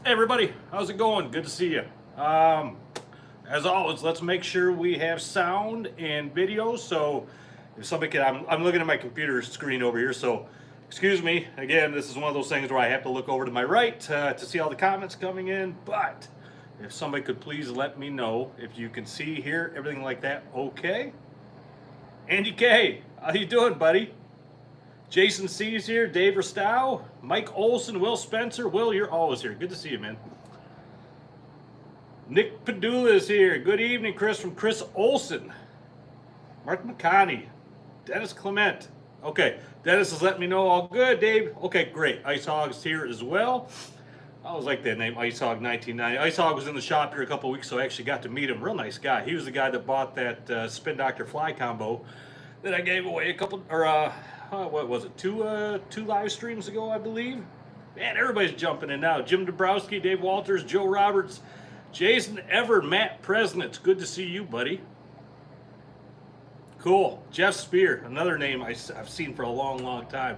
Hey everybody, how's it going? Good to see you. As always, let's make sure we have sound and video. So if somebody can, I'm looking at my computer screen over here. So excuse me. Again, this is one of those things where I have to look over to my right to see all the comments coming in. But if somebody could please let me know if you can see, hear, everything like that. Okay. Andy K, how you doing, buddy? Jason C's here, Dave Ristow, Mike Olson, Will Spencer. Will, you're always here. Good to see you, man. Nick Padula is here. Good evening, Chris, from Chris Olson. Mark McConney. Dennis Clement. Okay, Dennis has let me know all good, Dave. Okay, great. Ice Hog's here as well. I always like that name, Ice Hog 1990. Ice Hog was in the shop here a couple weeks, so I actually got to meet him. Real nice guy. He was the guy that bought that Spin Doctor Fly combo that I gave away a couple, what was it, two live streams ago, I believe. Man, everybody's jumping in now. Jim Dabrowski, Dave Walters, Joe Roberts, Jason Ever, Matt President. Good to see you, buddy. Cool. Jeff Spear, another name I've seen for a long time.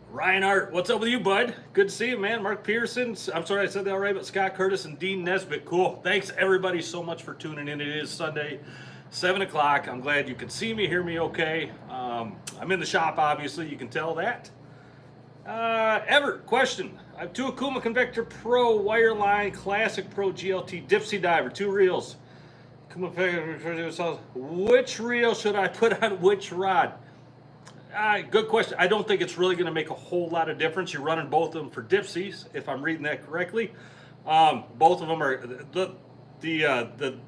Ryan Art, what's up with you, bud? Good to see you, man. Mark Pearson, I'm sorry I said that all right, but Scott Curtis and Dean Nesbitt. Cool. Thanks, everybody, so much for tuning in. It is Sunday, 7 o'clock. I'm glad you can see me, hear me okay. I'm in the shop, obviously. You can tell that. Everett, question. I have two Akuma Convector Pro Wireline Classic Pro GLT Dipsy Diver, 2 reels. Which reel should I put on which rod? Good question. I don't think it's really going to make a whole lot of difference. You're running both of them for Dipsies, if I'm reading that correctly. Both of them are the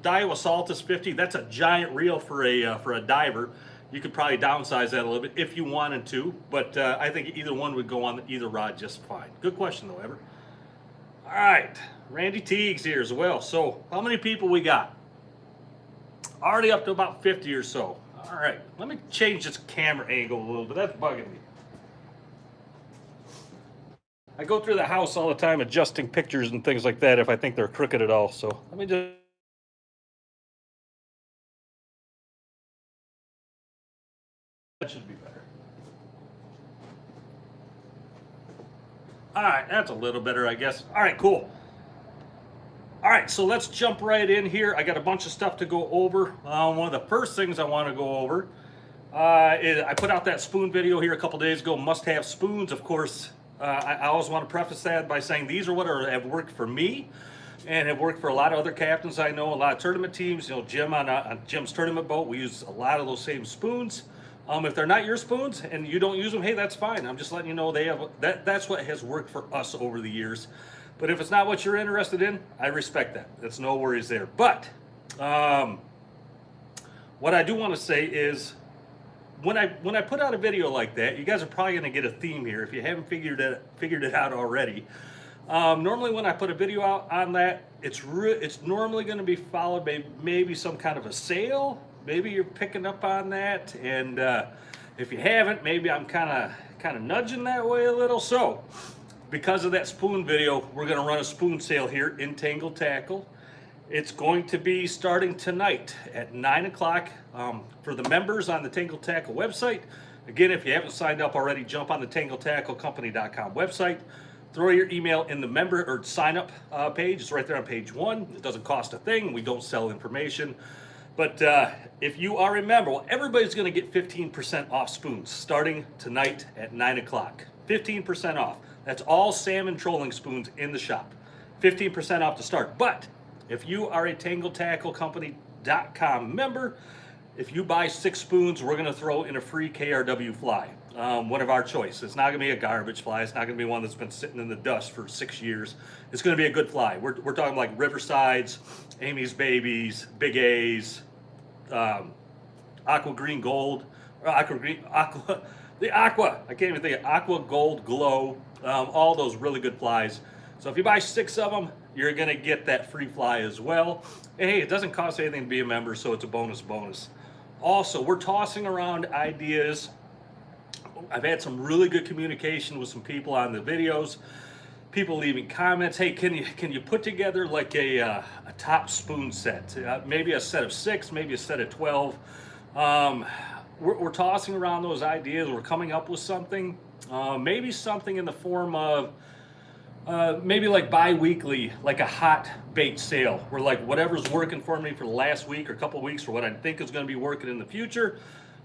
Daiwa Saltus 50. That's a giant reel for a diver. You could probably downsize that a little bit if you wanted to, but I think either one would go on either rod just fine. Good question though, Ever. All right, Randy Teague's here as well. So how many people we got? Already up to about 50 or so. All right, let me change this camera angle a little bit. That's bugging me. I go through the house all the time adjusting pictures and things like that if I think they're crooked at all. So let me just. That should be better. All right, that's a little better, I guess. All right, cool. All right, so let's jump right in here. I got a bunch of stuff to go over. One of the first things I want to go over is I put out that spoon video here a couple days ago, must-have spoons. Of course, I always want to preface that by saying these are what have worked for me and have worked for a lot of other captains I know, a lot of tournament teams. You know, Jim on Jim's tournament boat, we use a lot of those same spoons. If they're not your spoons and you don't use them, hey, that's fine. I'm just letting you know that's what has worked for us over the years. But if it's not what you're interested in, I respect that. That's no worries there. But what I do want to say is when I put out a video like that, you guys are probably going to get a theme here if you haven't figured it out already. Normally when I put a video out on that, it's normally going to be followed by maybe some kind of a sale. Maybe you're picking up on that, and if you haven't, maybe I'm kind of nudging that way a little. So because of that spoon video, we're going to run a spoon sale here in Tangled Tackle. It's going to be starting tonight at 9 o'clock for the members on the Tangled Tackle website. Again, if you haven't signed up already, jump on the TangledTackleCompany.com website. Throw your email in the member or sign up page. It's right there on page 1. It doesn't cost a thing. We don't sell information. But if you are a member, well, everybody's going to get 15% off spoons starting tonight at 9 o'clock. 15% off. That's all salmon trolling spoons in the shop. 15% off to start. But if you are a TangledTackleCompany.com member, if you buy 6 spoons, we're going to throw in a free KRW fly, one of our choice. It's not going to be a garbage fly. It's not going to be one that's been sitting in the dust for 6 years. It's going to be a good fly. We're talking like Riversides, Amy's Babies, Big A's, Aqua Green Gold, or Aqua, I can't even think of Aqua Gold Glow, all those really good flies. So if you buy 6 of them, you're going to get that free fly as well. And hey, it doesn't cost anything to be a member, so it's a bonus. Also, we're tossing around ideas. I've had some really good communication with some people on the videos. People leaving comments. Hey, can you put together like a top spoon set? Maybe a set of 6, maybe a set of 12. We're tossing around those ideas. We're coming up with something. Maybe something in the form of maybe like bi-weekly, like a hot bait sale, where like whatever's working for me for the last week or couple of weeks for what I think is going to be working in the future,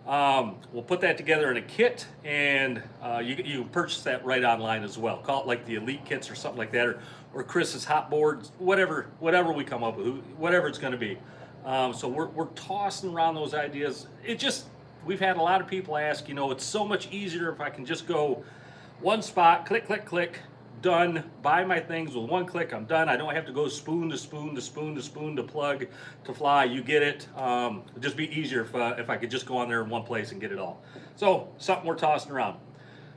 we'll put that together in a kit, and you can purchase that right online as well. Call it like the Elite Kits or something like that, or Chris's hot boards, whatever we come up with, whatever it's going to be. So we're tossing around those ideas. We've had a lot of people ask, it's so much easier if I can just go one spot, click, click, click, done, buy my things with one click, I'm done. I don't have to go spoon to spoon to spoon to spoon to plug to fly. You get it. It'd just be easier if I could just go on there in one place and get it all. So something we're tossing around.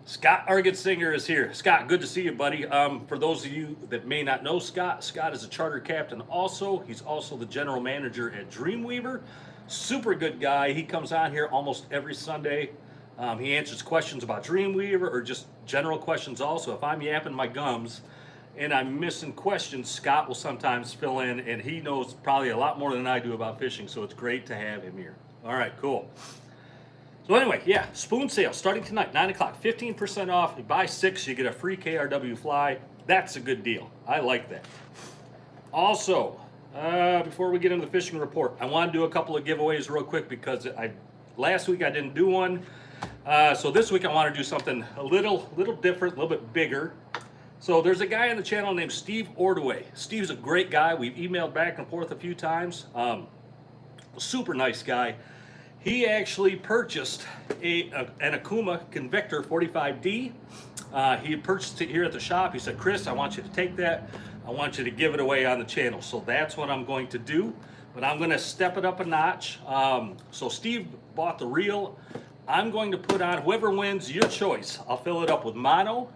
Scott Argetsinger is here. Scott, good to see you, buddy. For those of you that may not know Scott is a charter captain also. He's also the general manager at Dreamweaver. Super good guy. He comes on here almost every Sunday. He answers questions about Dreamweaver or just general questions also. If I'm yapping my gums and I'm missing questions, Scott will sometimes fill in, and he knows probably a lot more than I do about fishing, so it's great to have him here. All right, cool. So anyway, yeah, spoon sale starting tonight, 9 o'clock, 15% off. You buy 6, you get a free KRW fly. That's a good deal. I like that. Also, before we get into the fishing report, I want to do a couple of giveaways real quick because last week I didn't do one. So this week I want to do something a little different, a little bit bigger. So there's a guy on the channel named Steve Ordway. Steve's a great guy. We've emailed back and forth a few times. Super nice guy. He actually purchased an Akuma Convictor 45D. He purchased it here at the shop. He said, Chris, I want you to take that. I want you to give it away on the channel. So that's what I'm going to do. But I'm going to step it up a notch. So Steve bought the reel. I'm going to put on, whoever wins, your choice. I'll fill it up with mono,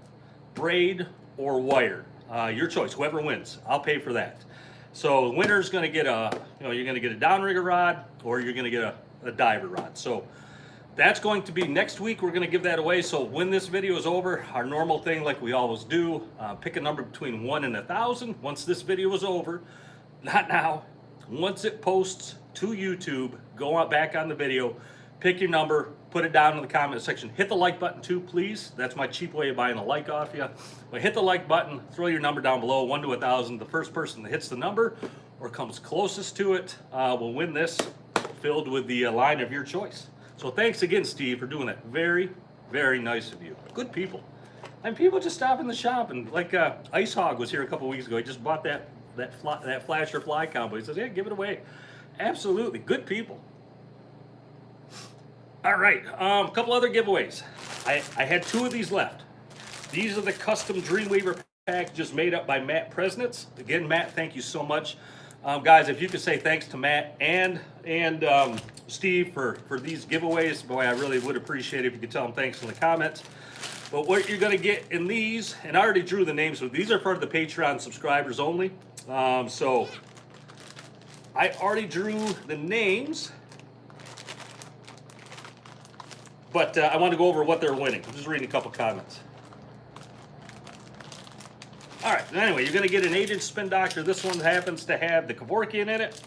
braid, or wire. Your choice, whoever wins. I'll pay for that. So the winner's going to get you're going to get a downrigger rod, or you're going to get a diver rod. So that's going to be next week. We're going to give that away. So when this video is over, our normal thing like we always do, pick a number between 1 and 1,000. Once this video is over, not now, once it posts to YouTube, go on back on the video, pick your number, put it down in the comment section. Hit the like button too, please. That's my cheap way of buying a like off you. But hit the like button, throw your number down below, 1 to 1,000. The first person that hits the number or comes closest to it will win this, filled with the line of your choice. So thanks again, Steve, for doing that. Very, very nice of you. Good people. And people just stop in the shop, and like Ice Hog was here a couple weeks ago. He just bought that flasher fly combo. He says, yeah, give it away. Absolutely, good people. All right, a couple other giveaways. I had 2 of these left. These are the custom Dreamweaver packages made up by Matt Presnitz. Again, Matt, thank you so much. Guys, if you could say thanks to Matt and Steve for these giveaways, boy, I really would appreciate it if you could tell them thanks in the comments. But what you're going to get in these, and I already drew the names, so these are for the Patreon subscribers only. So I already drew the names. But I want to go over what they're winning. I'm just reading a couple comments. All right, anyway, you're going to get an 8-inch Spin Doctor. This one happens to have the Kevorkian in it.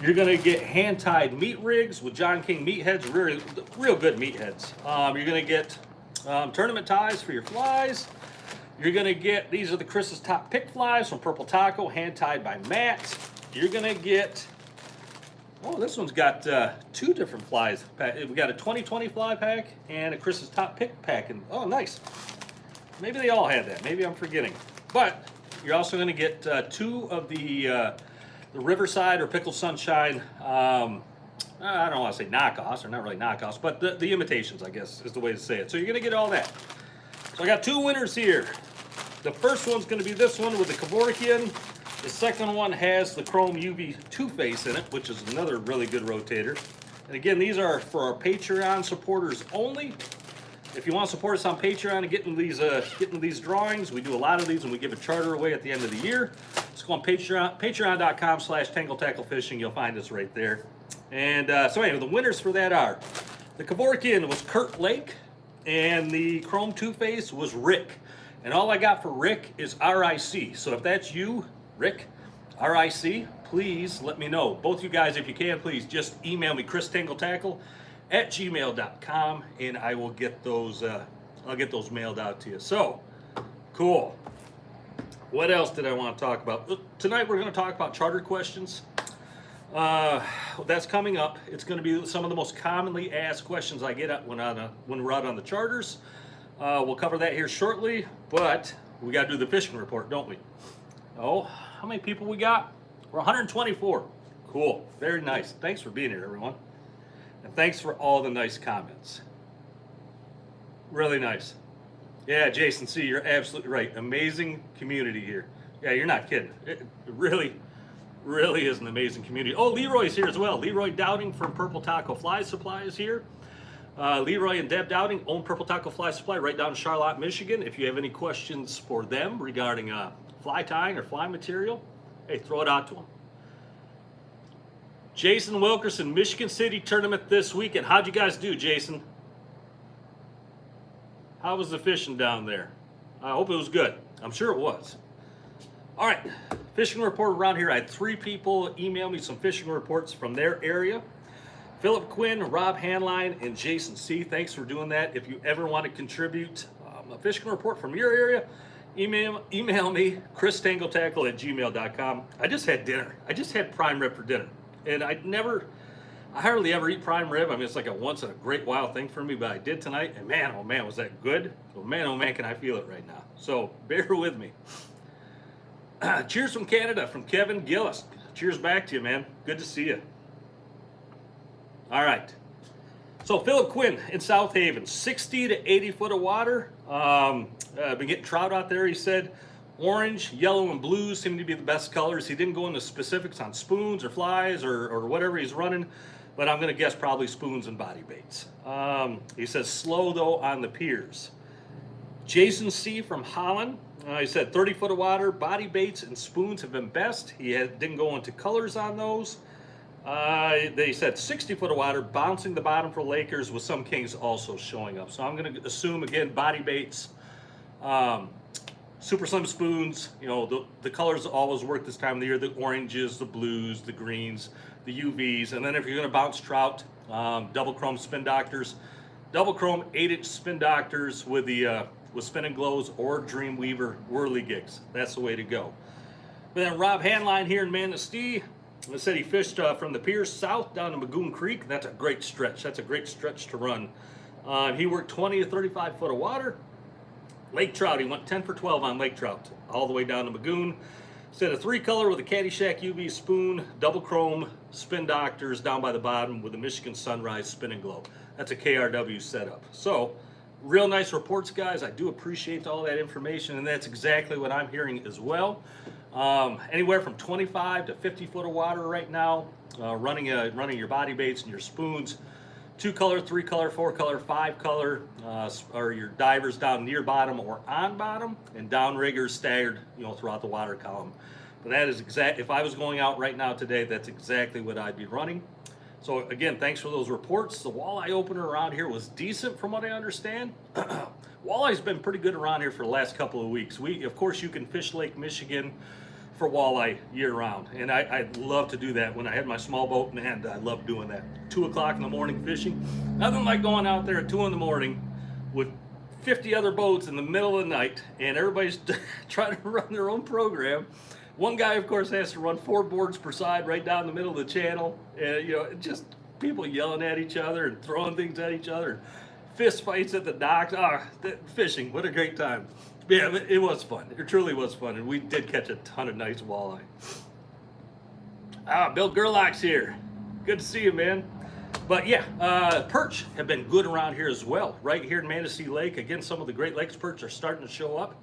You're going to get hand-tied meat rigs with John King meat heads, real good meat heads. You're going to get tournament ties for your flies. You're going to get, these are the Chris's Top Pick flies from Purple Taco, hand-tied by Matt. You're going to get, oh, this one's got 2 different flies. We got a 2020 fly pack and a Chris's Top Pick pack. And oh, nice. Maybe they all had that. Maybe I'm forgetting. But you're also going to get 2 of the Riverside or Pickle Sunshine. I don't want to say knockoffs. They're not really knockoffs, but the imitations, I guess, is the way to say it. So you're going to get all that. So I got 2 winners here. The first one's going to be this one with the Kevorkian. The second one has the Chrome UV 2-face in it, which is another really good rotator. And again, these are for our Patreon supporters only. If you want to support us on Patreon and get into these drawings, we do a lot of these and we give a charter away at the end of the year. Just go on patreon.com/TangleTackleFishing. You'll find us right there. And so anyway, the winners for that are, the Kevorkian was Kurt Lake, and the Chrome 2-face was Rick. And all I got for Rick is RIC. So if that's you, Rick, RIC, please let me know. Both you guys, if you can, please just email me, christangleTackle@gmail.com, and I will get those. I'll get those mailed out to you. So, cool. What else did I want to talk about? Tonight we're going to talk about charter questions. That's coming up. It's going to be some of the most commonly asked questions I get when we're out on the charters. We'll cover that here shortly, but we got to do the fishing report, don't we? Oh, how many people we got? We're 124. Cool. Very nice. Thanks for being here, everyone. And thanks for all the nice comments. Really nice. Yeah, Jason C., you're absolutely right. Amazing community here. Yeah, you're not kidding. It really is an amazing community. Oh, Leroy's here as well. Leroy Dowding from Purple Taco Fly Supply is here. Leroy and Deb Dowding own Purple Taco Fly Supply right down in Charlotte, Michigan. If you have any questions for them regarding fly tying or fly material, hey, throw it out to them. Jason Wilkerson, Michigan City tournament this weekend. How'd you guys do, Jason? How was the fishing down there? I hope it was good. I'm sure it was. All right, fishing report around here. I had 3 people email me some fishing reports from their area. Philip Quinn, Rob Hanline, and Jason C. Thanks for doing that. If you ever want to contribute a fishing report from your area, email me, christangletackle@gmail.com. I just had dinner. I just had prime rib for dinner. And I hardly ever eat prime rib. I mean, it's like a once in a great while thing for me, but I did tonight, and man, oh man, was that good. Oh man, can I feel it right now. So bear with me. Cheers from Canada, from Kevin Gillis. Cheers back to you, man. Good to see you. All right. So Philip Quinn in South Haven, 60 to 80 foot of water. Been getting trout out there, he said. Orange, yellow, and blue seem to be the best colors. He didn't go into specifics on spoons or flies or whatever he's running, but I'm going to guess probably spoons and body baits. He says slow, though, on the piers. Jason C. from Holland, he said 30 foot of water, body baits and spoons have been best. He didn't go into colors on those. They said 60 foot of water, bouncing the bottom for Lakers with some kings also showing up. So I'm going to assume, again, body baits, super slim spoons. You know, the colors always work this time of the year, the oranges, the blues, the greens, the UVs. And then if you're going to bounce trout, double chrome spin doctors, double chrome 8-inch spin doctors with spin and glows or Dreamweaver whirligigs. That's the way to go. But then Rob Hanline here in Manistee, said he fished from the piers south down to Magoon Creek. That's a great stretch. That's a great stretch to run. He worked 20 to 35 foot of water. Lake trout, he went 10 for 12 on lake trout, all the way down to Magoon. Said a 3-color with a Caddyshack UV spoon, double chrome spin doctors down by the bottom with a Michigan Sunrise spin and glow. That's a KRW setup. So, real nice reports, guys. I do appreciate all that information, and that's exactly what I'm hearing as well. Anywhere from 25 to 50 foot of water right now, running your body baits and your spoons. 2-color, 3-color, 4-color, 5-color, or your divers down near bottom or on bottom, and downriggers staggered, throughout the water column. But that is exact. If I was going out right now today, that's exactly what I'd be running. So again, thanks for those reports. The walleye opener around here was decent from what I understand. Walleye's been pretty good around here for the last couple of weeks. Of course, you can fish Lake Michigan for walleye year round, and I'd love to do that. When I had my small boat, man, I love doing that. 2 o'clock in the morning fishing. Nothing like going out there at 2 in the morning with 50 other boats in the middle of the night, and everybody's trying to run their own program. One guy, of course, has to run 4 boards per side right down the middle of the channel, and just people yelling at each other and throwing things at each other, and fist fights at the docks. Fishing, what a great time. Yeah, it was fun. It truly was fun, and we did catch a ton of nice walleye. Bill Gerlach's here. Good to see you, man. But yeah, perch have been good around here as well. Right here in Manistee Lake, again, some of the Great Lakes perch are starting to show up.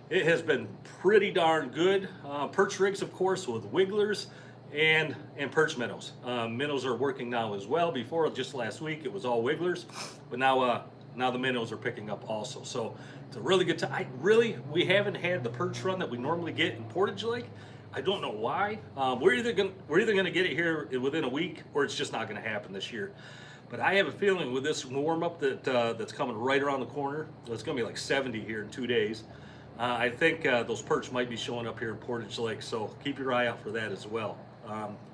It has been pretty darn good. Perch rigs, of course, with wigglers and perch minnows. Minnows are working now as well. Before, just last week, it was all wigglers, but now the minnows are picking up also. So it's a really good time. We haven't had the perch run that we normally get in Portage Lake. I don't know why. We're either gonna get it here within a week, or it's just not gonna happen this year. But I have a feeling with this warm up that's coming right around the corner, it's gonna be like 70 here in 2 days. I think those perch might be showing up here in Portage Lake, so keep your eye out for that as well.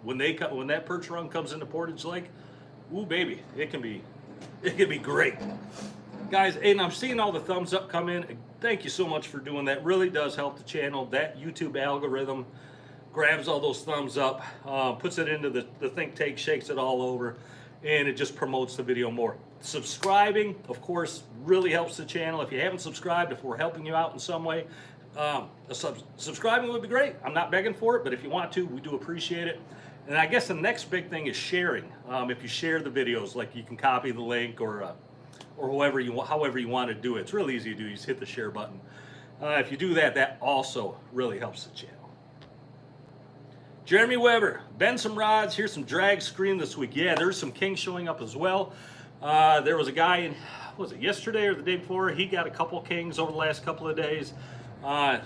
When that perch run comes into Portage Lake, ooh baby, it can be great. Guys, and I'm seeing all the thumbs up come in. Thank you so much for doing that. Really does help the channel. That YouTube algorithm grabs all those thumbs up, puts it into the think take, shakes it all over, and it just promotes the video more. Subscribing, of course, really helps the channel. If you haven't subscribed, if we're helping you out in some way, subscribing would be great. I'm not begging for it, but if you want to, we do appreciate it. And I guess the next big thing is sharing. If you share the videos, like you can copy the link or however you want to do it. It's really easy to do. You just hit the share button. If you do that, that also really helps the channel. Jeremy Weber, bend some rods. Here's some drag screen this week. Yeah, there's some kings showing up as well. There was a guy in, was it yesterday or the day before? He got a couple kings over the last couple of days.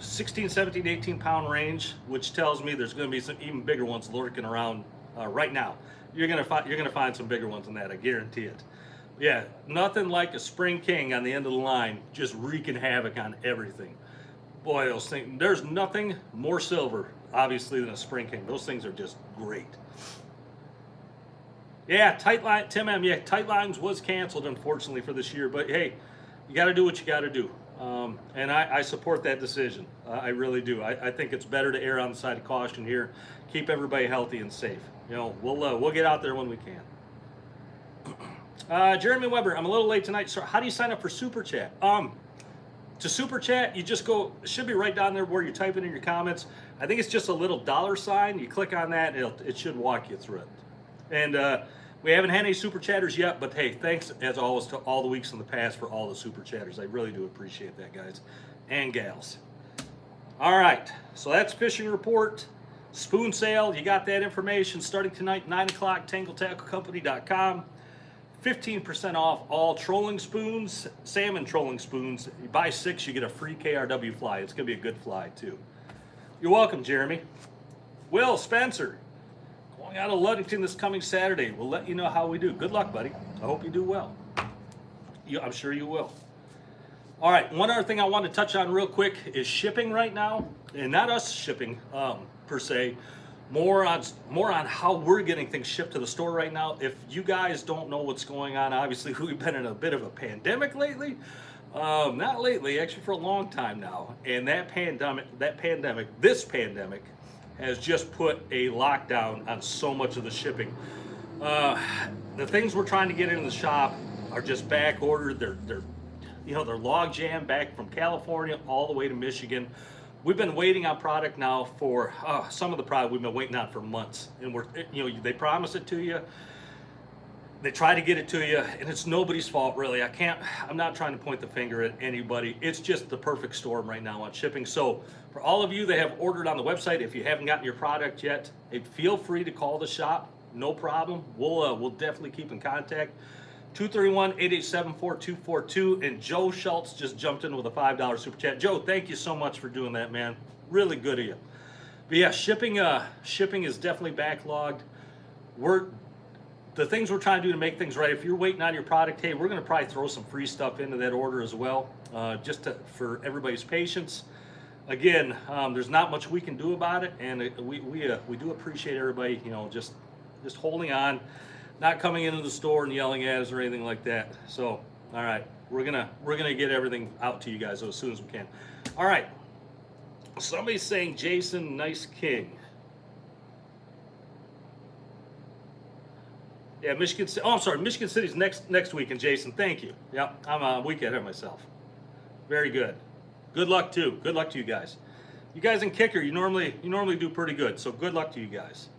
16, 17, 18 pound range, which tells me there's going to be some even bigger ones lurking around right now. You're gonna find some bigger ones than that. I guarantee it. Yeah, nothing like a spring king on the end of the line, just wreaking havoc on everything. Boy, those things, there's nothing more silver, obviously, than a spring king. Those things are just great. Yeah, tight line, Tim M. Yeah, tight lines was canceled, unfortunately, for this year. But hey, you got to do what you got to do. And I support that decision. I really do. I think it's better to err on the side of caution here. Keep everybody healthy and safe. You know, we'll get out there when we can. Jeremy Weber, I'm a little late tonight. So how do you sign up for Super Chat? To Super Chat, you just go, it should be right down there where you're typing in your comments. I think it's just a little $sign. You click on that, and it should walk you through it. And we haven't had any Super Chatters yet, but hey, thanks as always to all the weeks in the past for all the Super Chatters. I really do appreciate that, guys and gals. All right, so that's fishing report. Spoon sale, you got that information starting tonight, 9 o'clock, tangletacklecompany.com. 15% off all trolling spoons, salmon trolling spoons. You buy 6, you get a free KRW fly. It's going to be a good fly, too. You're welcome, Jeremy. Will Spencer, going out of Ludington this coming Saturday. We'll let you know how we do. Good luck, buddy. I hope you do well. I'm sure you will. All right, one other thing I want to touch on real quick is shipping right now. And not us shipping, per se. More on how we're getting things shipped to the store right now. If you guys don't know what's going on, obviously we've been in a bit of a pandemic lately. Not lately, actually for a long time now. And this pandemic has just put a lockdown on so much of the shipping. The things we're trying to get into the shop are just back ordered. They're log jammed back from California all the way to Michigan. We've been waiting on product now for some of the product we've been waiting on for months, and they promise it to you, they try to get it to you, and it's nobody's fault really. I'm not trying to point the finger at anybody. It's just the perfect storm right now on shipping. So for all of you that have ordered on the website, if you haven't gotten your product yet, feel free to call the shop. No problem. We'll definitely keep in contact. 231-887-4242, and Joe Schultz just jumped in with a $5 super chat. Joe, thank you so much for doing that, man. Really good of you. But yeah, shipping is definitely backlogged. The things we're trying to do to make things right. If you're waiting on your product, hey, we're going to probably throw some free stuff into that order as well, for everybody's patience. Again, there's not much we can do about it, and we do appreciate everybody, just holding on. Not coming into the store and yelling at us or anything like that. So, all right, we're gonna get everything out to you guys as soon as we can. All right, somebody's saying Jason, nice king. Yeah, Michigan City. Oh, I'm sorry, Michigan City's next week. And Jason, thank you. Yeah, I'm a week ahead of myself. Very good. Good luck too. Good luck to you guys. You guys in kicker, you normally do pretty good. So good luck to you guys.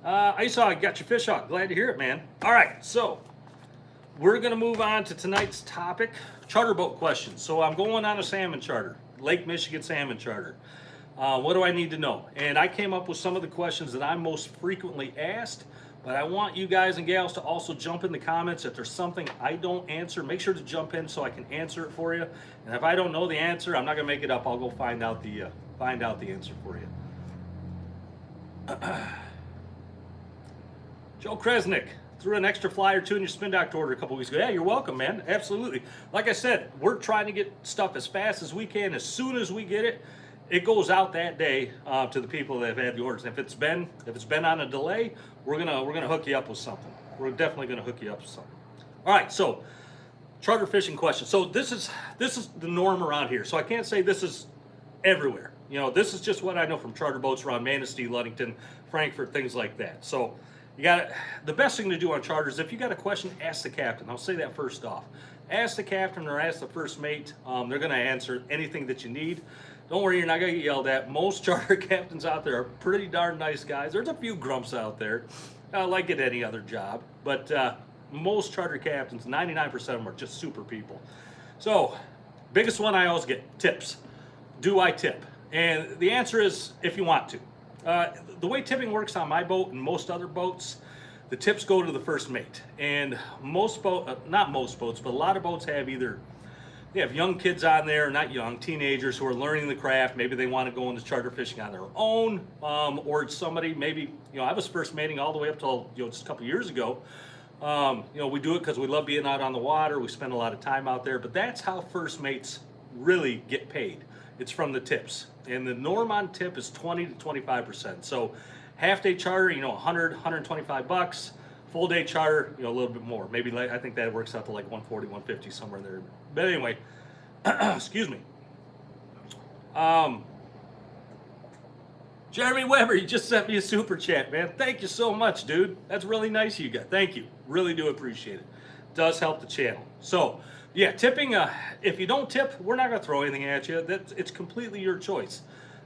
I saw I got your fish out. Glad to hear it, man. All right, so we're going to move on to tonight's topic, charter boat questions. So I'm going on a salmon charter, Lake Michigan salmon charter. What do I need to know? And I came up with some of the questions that I'm most frequently asked, but I want you guys and gals to also jump in the comments. If there's something I don't answer, make sure to jump in so I can answer it for you. And if I don't know the answer, I'm not going to make it up. I'll go find out the answer for you. Joe Kresnick threw an extra fly or two in your Spin Doctor order a couple weeks ago. Yeah, you're welcome, man. Absolutely. Like I said, we're trying to get stuff as fast as we can. As soon as we get it, it goes out that day to the people that have had the orders. And if it's been on a delay, we're gonna hook you up with something. We're definitely gonna hook you up with something. All right, so charter fishing question. So this is the norm around here. So I can't say this is everywhere. You know, this is just what I know from charter boats around Manistee, Ludington, Frankfurt, things like that. So you got the best thing to do on charters. If you got a question, ask the captain. I'll say that first off. Ask the captain or ask the first mate. They're going to answer anything that you need. Don't worry, you're not going to get yelled at. Most charter captains out there are pretty darn nice guys. There's a few grumps out there, like at any other job. But most charter captains, 99% of them are just super people. So, biggest one I always get, tips. Do I tip? And the answer is if you want to. The way tipping works on my boat and most other boats, the tips go to the first mate. And most not most boats, but a lot of boats have either, they have young kids on there, not young, teenagers who are learning the craft. Maybe they want to go into charter fishing on their own, or it's somebody, maybe, you know, I was first mating all the way up till, you know, just a couple years ago. You know, we do it because we love being out on the water. We spend a lot of time out there, but that's how first mates really get paid. It's from the tips. And the norm on tip is 20 to 25%. So half day charter, you know, 100, 125 bucks. Full day charter, you know, a little bit more. Maybe like, I think that works out to like 140, 150, somewhere in there. But anyway, excuse me. Jeremy Weber, you just sent me a super chat, man. Thank you so much, dude. That's really nice of you guys. Thank you. Really do appreciate it. Does help the channel. So, yeah, tipping, if you don't tip, we're not going to throw anything at you. It's completely your choice.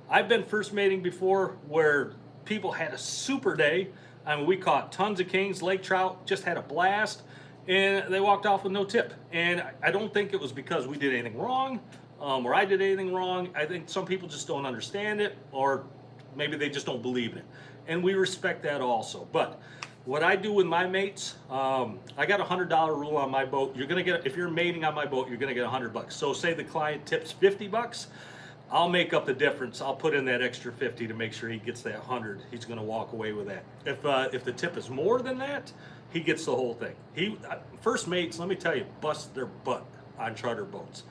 I've been first mating before where people had a super day. I mean, we caught tons of kings, lake trout, just had a blast, and they walked off with no tip. And I don't think it was because we did anything wrong, or I did anything wrong. I think some people just don't understand it, or maybe they just don't believe in it. And we respect that also. But what I do with my mates, I got a $100 rule on my boat. You're gonna get, if you're mating on my boat, you're gonna get $100. So say the client tips 50 bucks, I'll make up the difference. I'll put in that extra 50 to make sure he gets that 100. He's gonna walk away with that. If the tip is more than that, he gets the whole thing. First mates, let me tell you, bust their butt on charter boats.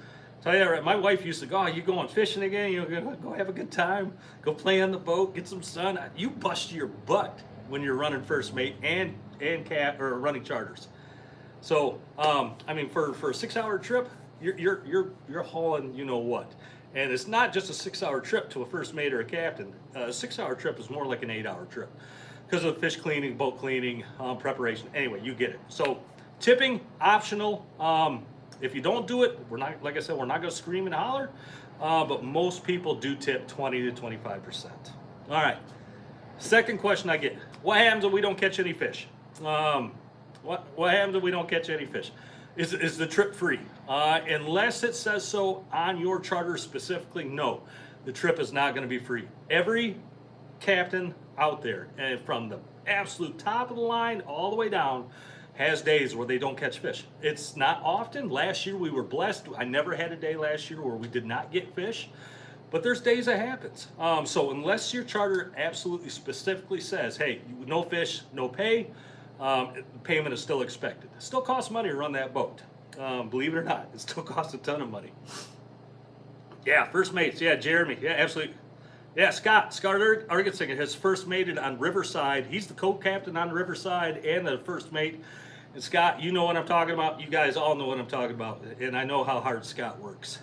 Tell you, my wife used to go, oh, you going fishing again? You're gonna go have a good time, go play on the boat, get some sun. You bust your butt when you're running first mate and cat or running charters. So I mean, for a 6-hour trip, you're hauling, you know what. And it's not just a 6-hour trip to a first mate or a captain. A 6-hour trip is more like an 8-hour trip because of fish cleaning, boat cleaning, preparation. Anyway, you get it. So tipping, optional. If you don't do it, we're not, like I said, we're not going to scream and holler. But most people do tip 20 to 25%. All right. Second question I get: what happens if we don't catch any fish? What happens if we don't catch any fish? Is the trip free? Unless it says so on your charter specifically, no, the trip is not going to be free. Every captain out there, and from the absolute top of the line all the way down, has days where they don't catch fish. It's not often. Last year we were blessed. I never had a day last year where we did not get fish, but there's days it happens. So unless your charter absolutely specifically says, hey, no fish, no pay, payment is still expected. It still costs money to run that boat. Believe it or not, it still costs a ton of money. Yeah, first mates. Yeah, Jeremy. Yeah, absolutely. Yeah, Scott Argensinger has first mated on Riverside. He's the co-captain on Riverside and the first mate. And Scott, you know what I'm talking about. You guys all know what I'm talking about. And I know how hard Scott works.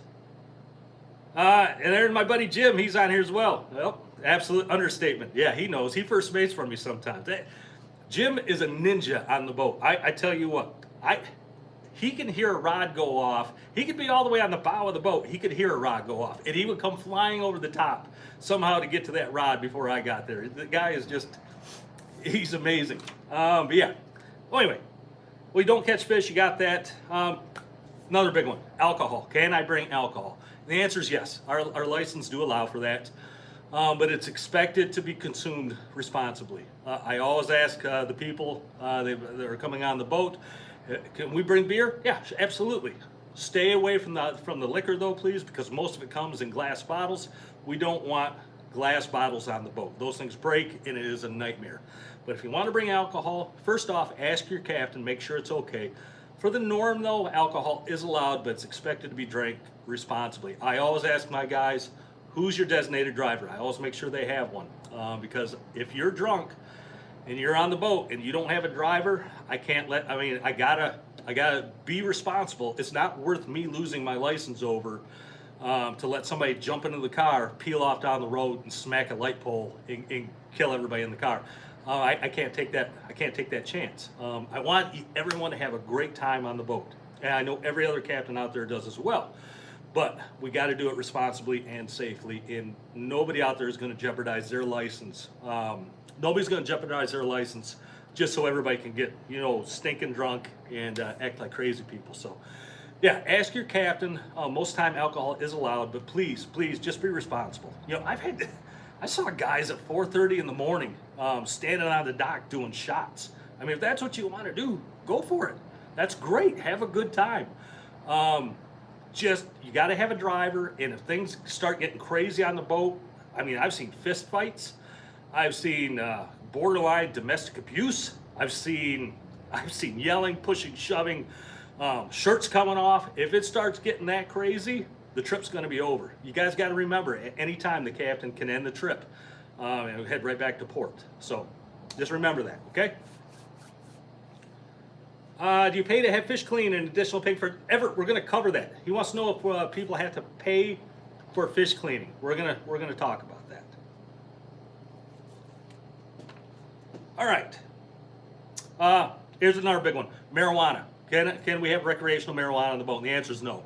And there's my buddy Jim. He's on here as well. Well, absolute understatement. Yeah, he knows. He first mates for me sometimes. Jim is a ninja on the boat. I tell you what, he can hear a rod go off. He could be all the way on the bow of the boat. He could hear a rod go off, and he would come flying over the top somehow to get to that rod before I got there. The guy is just, he's amazing. But yeah, well, anyway, we don't catch fish. You got that. Another big one, alcohol. Can I bring alcohol? The answer is yes. Our license do allow for that. But it's expected to be consumed responsibly. I always ask the people that are coming on the boat, can we bring beer? Yeah, absolutely. Stay away from the liquor though, please, because most of it comes in glass bottles. We don't want glass bottles on the boat. Those things break and it is a nightmare. But if you want to bring alcohol, first off, ask your captain, make sure it's okay. For the norm though, alcohol is allowed, but it's expected to be drank responsibly. I always ask my guys, who's your designated driver? I always make sure they have one, because if you're drunk and you're on the boat and you don't have a driver, I gotta be responsible. It's not worth me losing my license over to let somebody jump into the car, peel off down the road, and smack a light pole and kill everybody in the car. I can't take that. I can't take that chance. I want everyone to have a great time on the boat, and I know every other captain out there does as well. But we got to do it responsibly and safely, and nobody out there is going to jeopardize their license. Nobody's going to jeopardize their license just so everybody can get, stinking drunk and act like crazy people. So, yeah, ask your captain. Most time alcohol is allowed, but please, just be responsible. I saw guys at 4:30 in the morning standing on the dock doing shots. I mean, if that's what you want to do, go for it. That's great. Have a good time. You got to have a driver, and if things start getting crazy on the boat, I mean, I've seen fist fights, I've seen borderline domestic abuse, I've seen yelling, pushing, shoving, shirts coming off. If it starts getting that crazy, the trip's going to be over. You guys got to remember, at any time the captain can end the trip and head right back to port. So just remember that, okay? Do you pay to have fish clean and additional pay for Everett? We're going to cover that. He wants to know if people have to pay for fish cleaning. We're gonna talk about that. All right. Here's another big one: marijuana. Can we have recreational marijuana on the boat? And the answer is no.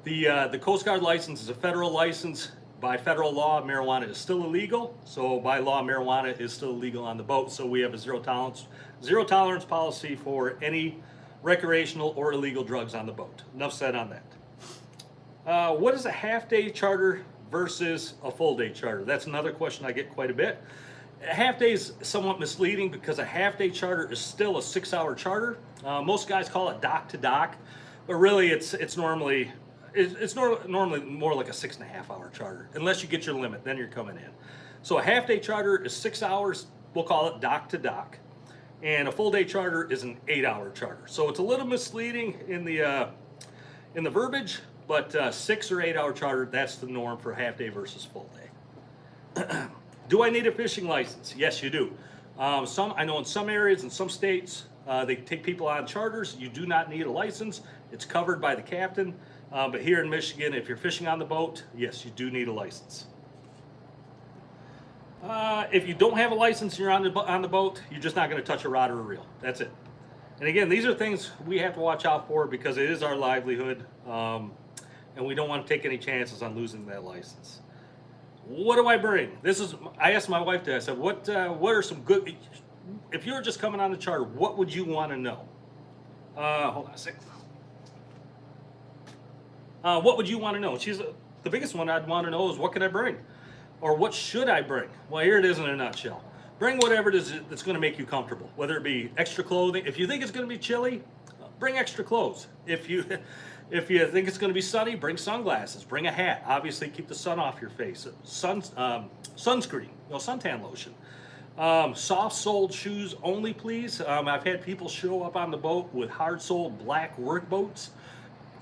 The Coast Guard license is a federal license. By federal law, marijuana is still illegal. So by law, marijuana is still illegal on the boat. So we have a zero tolerance policy for any recreational or illegal drugs on the boat. Enough said on that. What is a half-day charter versus a full-day charter? That's another question I get quite a bit. A half-day is somewhat misleading because a half-day charter is still a 6-hour charter. Most guys call it dock to dock, but really it's normally more like a 6.5-hour charter, unless you get your limit, then you're coming in. So a half-day charter is 6 hours. We'll call it dock to dock. And a full-day charter is an 8-hour charter. So it's a little misleading in the verbiage, but 6 or 8 hour charter, that's the norm for half-day versus full-day. Do I need a fishing license? Yes, you do. I know in some areas, in some states, they take people on charters. You do not need a license. It's covered by the captain. But here in Michigan, if you're fishing on the boat, yes, you do need a license. If you don't have a license and you're on the boat, you're just not going to touch a rod or a reel. That's it. And again, these are things we have to watch out for because it is our livelihood, and we don't want to take any chances on losing that license. What do I bring? I asked my wife today. I said, what are some good? If you were just coming on the charter, what would you want to know? Hold on a second. What would you want to know? The biggest one I'd want to know is what can I bring? Or what should I bring? Well, here it is in a nutshell. Bring whatever it is that's going to make you comfortable, whether it be extra clothing. If you think it's going to be chilly, bring extra clothes. If you think it's going to be sunny, bring sunglasses, bring a hat. Obviously, keep the sun off your face. Sunscreen, suntan lotion. Soft-soled shoes only, please. I've had people show up on the boat with hard-soled black work boots.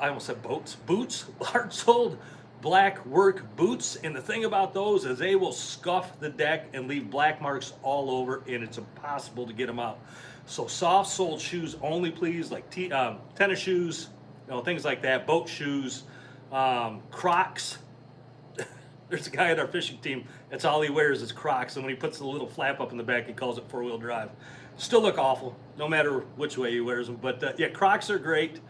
I almost said boots, hard-soled black work boots. And the thing about those is they will scuff the deck and leave black marks all over, and it's impossible to get them out. So soft-soled shoes only, please, like tennis shoes, things like that, boat shoes, Crocs. There's a guy at our fishing team, that's all he wears is Crocs, and when he puts the little flap up in the back, he calls it four-wheel drive. Still look awful, no matter which way he wears them, but yeah, Crocs are great.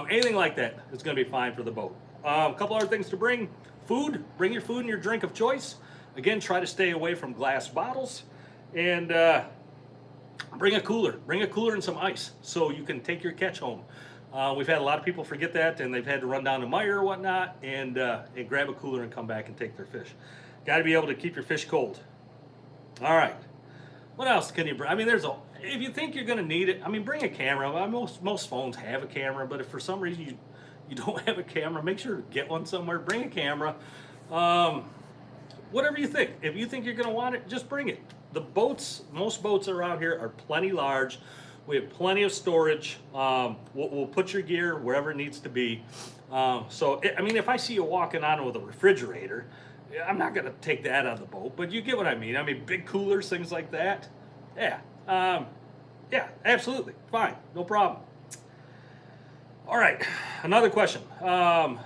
Anything like that is going to be fine for the boat. A couple other things to bring. Food, bring your food and your drink of choice. Again, try to stay away from glass bottles, and bring a cooler and some ice so you can take your catch home. We've had a lot of people forget that, and they've had to run down to Meijer or whatnot and grab a cooler and come back and take their fish. Got to be able to keep your fish cold. All right. What else can you bring? I mean, if you think you're going to need it, I mean, bring a camera. Most phones have a camera, but if for some reason you don't have a camera, make sure to get one somewhere. Bring a camera. Whatever you think. If you think you're going to want it, just bring it. Most boats around here are plenty large. We have plenty of storage. We'll put your gear wherever it needs to be. I mean, if I see you walking on with a refrigerator, I'm not going to take that out of the boat, but you get what I mean. I mean, big coolers, things like that. Yeah, Yeah, absolutely. Fine. No problem. All right, another question.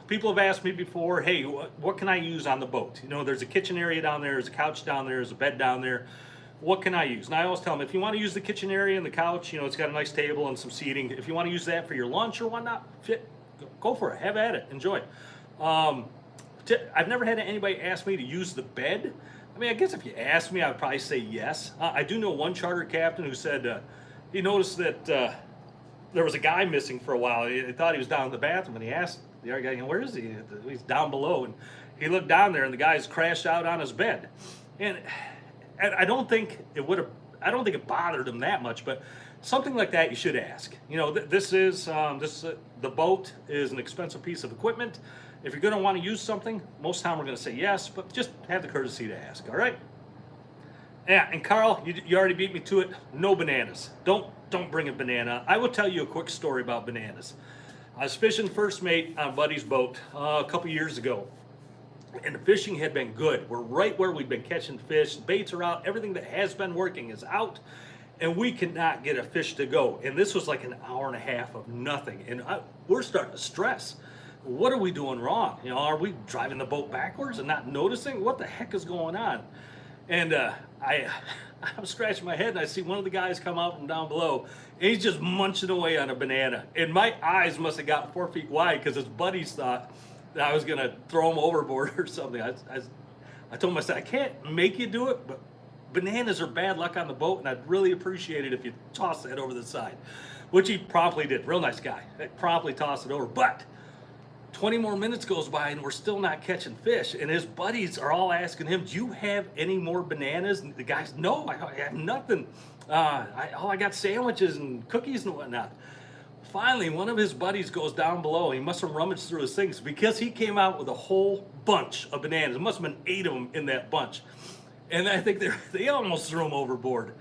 People have asked me before, hey, what can I use on the boat? You know, there's a kitchen area down there, there's a couch down there, there's a bed down there. What can I use? And I always tell them, if you want to use the kitchen area and the couch, you know, it's got a nice table and some seating. If you want to use that for your lunch or whatnot, go for it. Have at it. Enjoy. I've never had anybody ask me to use the bed. I mean, I guess if you asked me, I would probably say yes. I do know one charter captain who said he noticed that there was a guy missing for a while. He thought he was down in the bathroom, and he asked the other guy, you know, where is he? He's down below. And he looked down there, and the guy's crashed out on his bed. And I don't think it bothered him that much, but something like that you should ask. You know, the boat is an expensive piece of equipment. If you're going to want to use something, most of the time we're going to say yes, but just have the courtesy to ask, all right? Yeah, and Carl, you already beat me to it. No bananas. Don't bring a banana. I will tell you a quick story about bananas. I was fishing first mate on a buddy's boat a couple years ago, and the fishing had been good. We're right where we'd been catching fish. Baits are out. Everything that has been working is out, and we could not get a fish to go. And this was like an hour and a half of nothing, and we're starting to stress. What are we doing wrong? You know, are we driving the boat backwards and not noticing? What the heck is going on? And I'm scratching my head, and I see one of the guys come out from down below, and he's just munching away on a banana. And my eyes must have got 4 feet wide because his buddies thought that I was going to throw him overboard or something. I told him, I said, I can't make you do it, but bananas are bad luck on the boat, and I'd really appreciate it if you toss that over the side, which he promptly did. Real nice guy. He promptly tossed it over. But 20 more minutes goes by and we're still not catching fish, and his buddies are all asking him, do you have any more bananas? And the guy's, no, I have nothing. I got sandwiches and cookies and whatnot. Finally, one of his buddies goes down below. He must have rummaged through his things because he came out with a whole bunch of bananas. There must have been 8 of them in that bunch, and I think they almost threw them overboard.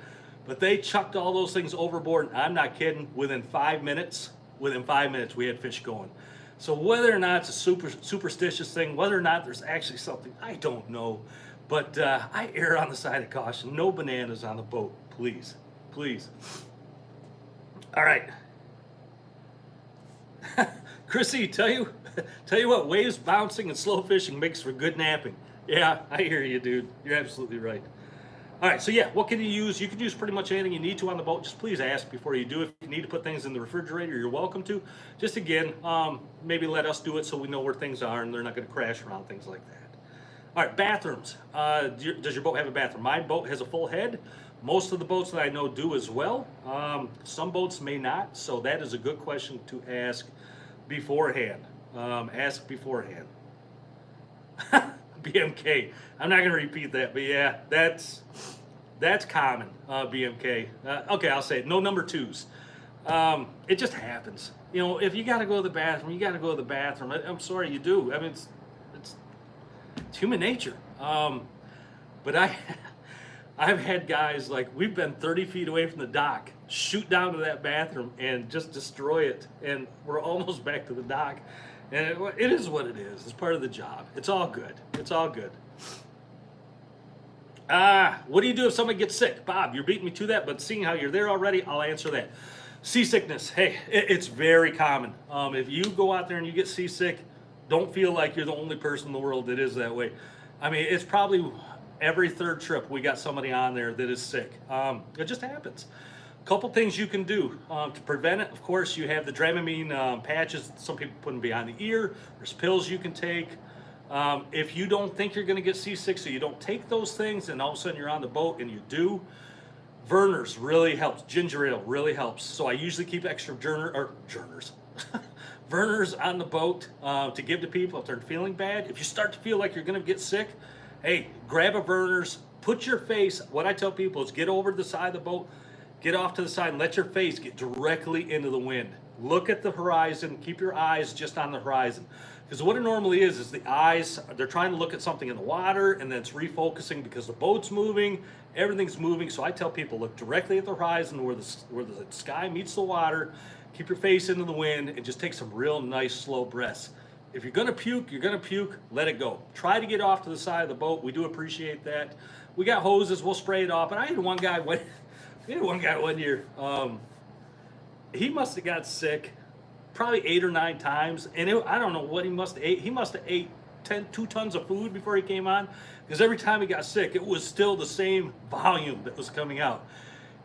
But they chucked all those things overboard, and I'm not kidding, within 5 minutes we had fish going. So whether or not it's a superstitious thing, whether or not there's actually something, I don't know. But I err on the side of caution. No bananas on the boat, please. Please. All right. Chrissy, tell you what, waves bouncing and slow fishing makes for good napping. Yeah, I hear you, dude. You're absolutely right. All right, so yeah, what can you use? You can use pretty much anything you need to on the boat. Just please ask before you do. If you need to put things in the refrigerator, you're welcome to. Just again, maybe let us do it so we know where things are and they're not going to crash around, things like that. All right, bathrooms. Does your boat have a bathroom? My boat has a full head. Most of the boats that I know do as well. Some boats may not, so that is a good question to ask beforehand. Ask beforehand. BMK. I'm not going to repeat that, but yeah, that's common, BMK. Okay, I'll say it. No number 2s. It just happens. You know, if you got to go to the bathroom, you got to go to the bathroom. I'm sorry, you do. I mean, it's human nature. But I've had guys, like, we've been 30 feet away from the dock, shoot down to that bathroom and just destroy it, and we're almost back to the dock. And it is what it is. It's part of the job. It's all good. It's all good. What do you do if somebody gets sick? Bob, you're beating me to that, but seeing how you're there already, I'll answer that. Seasickness. Hey, it's very common. If you go out there and you get seasick, don't feel like you're the only person in the world that is that way. I mean, it's probably every 3rd trip we got somebody on there that is sick. It just happens. Couple things you can do to prevent it. Of course, you have the Dramamine patches. Some people put them behind the ear. There's pills you can take. If you don't think you're going to get seasick, so you don't take those things, and all of a sudden you're on the boat and you do, Vernors really helps. Ginger ale really helps. So I usually keep extra Vernors on the boat to give to people if they're feeling bad. If you start to feel like you're going to get sick, hey, grab a Vernors, put your face. What I tell people is get over to the side of the boat, get off to the side, and let your face get directly into the wind. Look at the horizon. Keep your eyes just on the horizon. Because what it normally is the eyes, they're trying to look at something in the water, and then it's refocusing because the boat's moving, everything's moving. So I tell people, look directly at the horizon where the sky meets the water, keep your face into the wind, and just take some real nice slow breaths. If you're going to puke, let it go. Try to get off to the side of the boat. We do appreciate that. We got hoses, we'll spray it off. And I had one guy We had one guy one year. He must have got sick probably 8 or 9 times, and I don't know what he must have ate. He must have ate 2 tons of food before he came on, because every time he got sick, it was still the same volume that was coming out.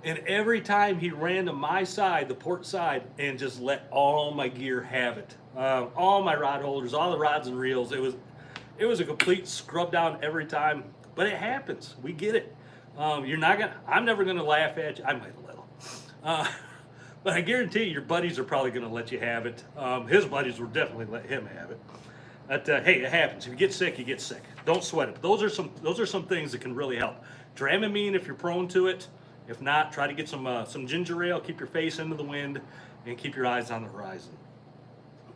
And every time he ran to my side, the port side, and just let all my gear have it. All my rod holders, all the rods and reels. It was a complete scrub down every time. But it happens. We get it. I'm never gonna laugh at you. I might a little. But I guarantee you, your buddies are probably gonna let you have it. His buddies will definitely let him have it. But hey, it happens. If you get sick, you get sick. Don't sweat it. But those are some things that can really help. Dramamine if you're prone to it. If not, try to get some ginger ale. Keep your face into the wind, and keep your eyes on the horizon.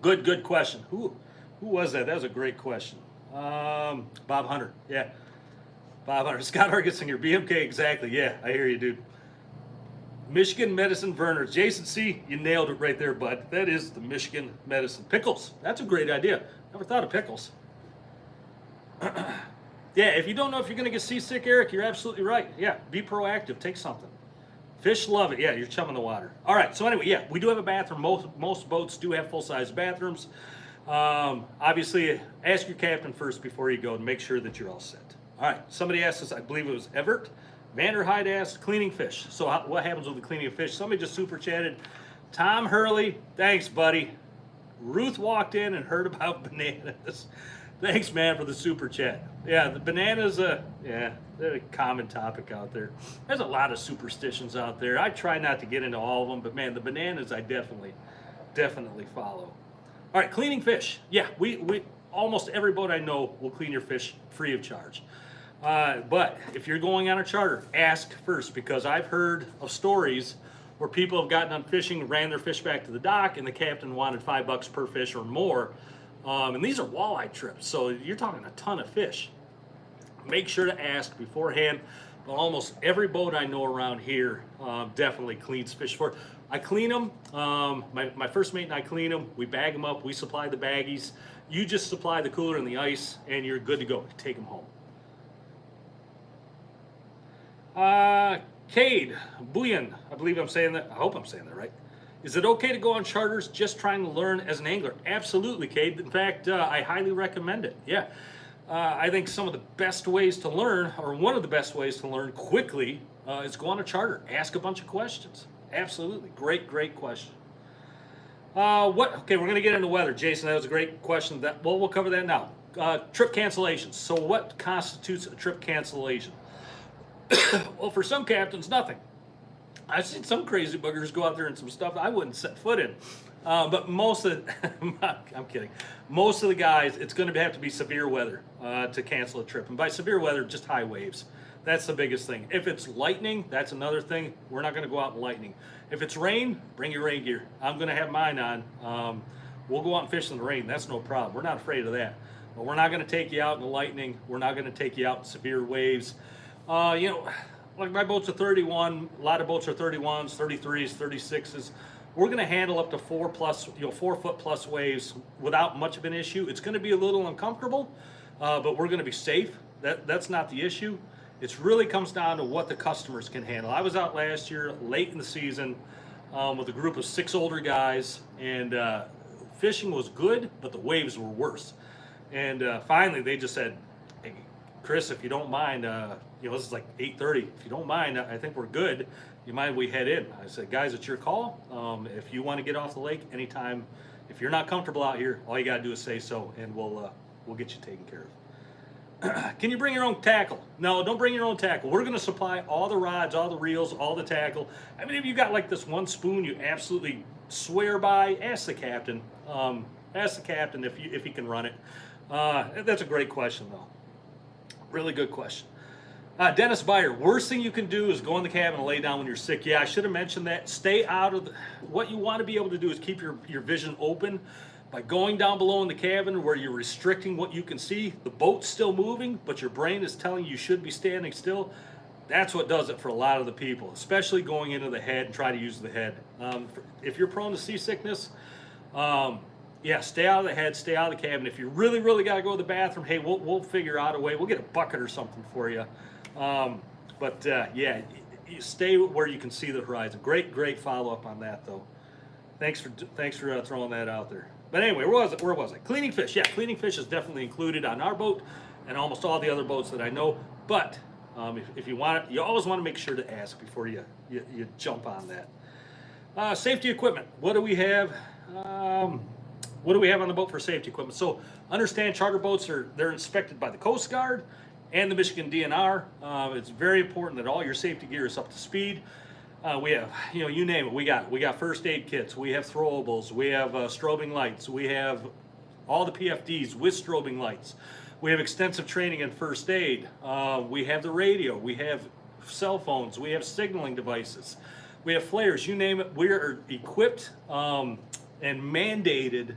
Good question. Who was that? That was a great question. Bob Hunter. Yeah, Bob Hunter. Scott Argesinger. BMK. Exactly. Yeah, I hear you, dude. Michigan Medicine Verners. Jason C., you nailed it right there, bud. That is the Michigan Medicine. Pickles. That's a great idea. Never thought of pickles. Yeah, if you don't know if you're going to get seasick, Eric, you're absolutely right. Yeah, be proactive. Take something. Fish love it. Yeah, you're chumming the water. All right, so anyway, yeah, we do have a bathroom. Most boats do have full-size bathrooms. Obviously, ask your captain first before you go and make sure that you're all set. All right, somebody asked us, I believe it was Everett. Vanderhyde asked, cleaning fish. So what happens with the cleaning of fish? Somebody just super chatted. Tom Hurley, thanks, buddy. Ruth walked in and heard about bananas. Thanks, man, for the super chat. Yeah, the bananas, yeah, they're a common topic out there. There's a lot of superstitions out there. I try not to get into all of them, but man, the bananas I definitely follow. All right, cleaning fish. Yeah, we almost every boat I know will clean your fish free of charge. But if you're going on a charter, ask first, because I've heard of stories where people have gotten on fishing, ran their fish back to the dock, and the captain wanted $5 per fish or more. And these are walleye trips, so you're talking a ton of fish. Make sure to ask beforehand. But almost every boat I know around here definitely cleans fish for. I clean them. My first mate and I clean them. We bag them up. We supply the baggies. You just supply the cooler and the ice, and you're good to go. Take them home. Cade Bouillon, I believe I'm saying that. I hope I'm saying that right. Is it okay to go on charters just trying to learn as an angler? Absolutely, Cade. In fact, I highly recommend it. Yeah. I think some of the best ways to learn, or one of the best ways to learn quickly, is go on a charter. Ask a bunch of questions. Absolutely. Great question. Okay, we're going to get into weather. Jason, that was a great question. We'll cover that now. Trip cancellations. So what constitutes a trip cancellation? Well, for some captains, nothing. I've seen some crazy boogers go out there and some stuff I wouldn't set foot in. But most of I'm kidding. Most of the guys, it's going to have to be severe weather to cancel a trip. And by severe weather, just high waves. That's the biggest thing. If it's lightning, that's another thing. We're not going to go out in lightning. If it's rain, bring your rain gear. I'm going to have mine on. We'll go out and fish in the rain. That's no problem. We're not afraid of that. But we're not going to take you out in the lightning. We're not going to take you out in severe waves. Like my boats are 31. A lot of boats are 31s, 33s, 36s. We're going to handle up to 4 foot plus waves without much of an issue. It's going to be a little uncomfortable, but we're going to be safe. That's not the issue. It really comes down to what the customers can handle. I was out last year, late in the season, with a group of 6 older guys, and fishing was good, but the waves were worse. And finally, they just said, "Hey, Chris, if you don't mind, this is like 8:30. If you don't mind, I think we're good. You mind we head in?" I said, "Guys, it's your call. If you want to get off the lake anytime, if you're not comfortable out here, all you got to do is say so, and we'll get you taken care of." Can you bring your own tackle? No, don't bring your own tackle. We're going to supply all the rods, all the reels, all the tackle. I mean, if you got like this one spoon you absolutely swear by, ask the captain. Ask the captain if he can run it. That's a great question, though. Really good question. Dennis Byer, worst thing you can do is go in the cabin and lay down when you're sick. Yeah, I should have mentioned that. Stay out of what you want to be able to do is keep your vision open. By going down below in the cabin where you're restricting what you can see, the boat's still moving, but your brain is telling you should be standing still. That's what does it for a lot of the people, especially going into the head and try to use the head. If you're prone to seasickness, yeah, stay out of the head, stay out of the cabin. If you really got to go to the bathroom, hey, we'll figure out a way. We'll get a bucket or something for you. Yeah, you stay where you can see the horizon. Great follow-up on that, though. Thanks for throwing that out there. But anyway, where was I? Cleaning fish. Yeah, cleaning fish is definitely included on our boat and almost all the other boats that I know. But if you want it, you always want to make sure to ask before you jump on that. Safety equipment. What do we have? What do we have on the boat for safety equipment? So understand, charter boats they're inspected by the Coast Guard and the Michigan DNR. It's very important that all your safety gear is up to speed. We have, you name it. We got first aid kits. We have throwables. We have strobing lights. We have all the PFDs with strobing lights. We have extensive training in first aid. We have the radio. We have cell phones. We have signaling devices. We have flares. You name it. We are equipped and mandated